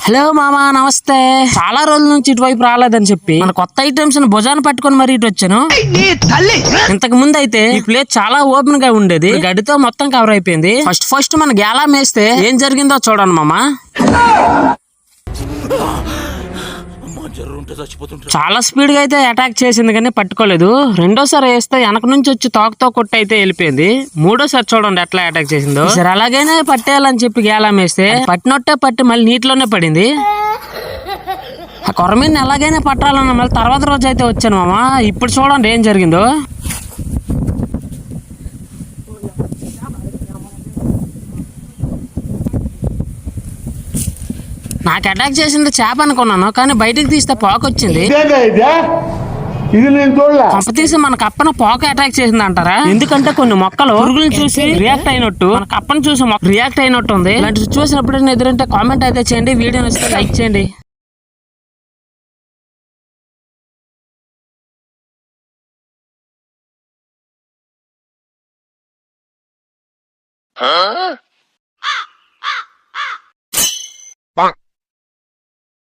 Hello మామా, నమస్తే. చాలా రోజుల నుంచి ఇటువైపు రాలేదని చెప్పి మన కొత్త ఐటమ్స్ భుజాన్ని పట్టుకొని మరి ఇటు వచ్చాను. ఇంతకు ముందు అయితే ఈ ప్లేస్ చాలా ఓపెన్ గా ఉండేది, గడ్డితో మొత్తం కవర్ అయిపోయింది. ఫస్ట్ మన గేలా మేస్తే ఏం జరిగిందో చూడండి మామా. చాలా స్పీడ్ గా అయితే అటాక్ చేసింది కానీ పట్టుకోలేదు. రెండోసారి వేస్తే వెనక నుంచి వచ్చి తోకతో కొట్టి అయితే వెళ్ళిపోయింది. మూడోసారి చూడండి ఎట్లా అటాక్ చేసిందో. సరే అలాగైనా పట్టేయాలని చెప్పి గేలం వేస్తే పట్టినట్టే పట్టి మళ్ళీ నీటిలోనే పడింది. ఆ కొరమీని ఎలాగైనా పట్టాలన్న మళ్ళీ తర్వాత రోజు అయితే వచ్చాను మామ. ఇప్పుడు చూడండి ఏం జరిగిందో. నాకు అటాక్ చేసింది చేప అనుకున్నాను, కానీ బయటికి తీస్తే పోక వచ్చింది. కొంప తీసి మన కప్పన పోక అటాక్ చేసింది అంటారా? ఎందుకంటే కొన్ని మొక్కలు పురుగులను చూసి రియాక్ట్ అయినట్టు, మన కప్పను చూసి రియాక్ట్ అయినట్టు ఉంది. ఇలాంటి సిచ్యువేషన్ ఎప్పుడైనా ఎదురంటే కామెంట్ అయితే చేయండి, వీడియో నచ్చితే లైక్ చేయండి.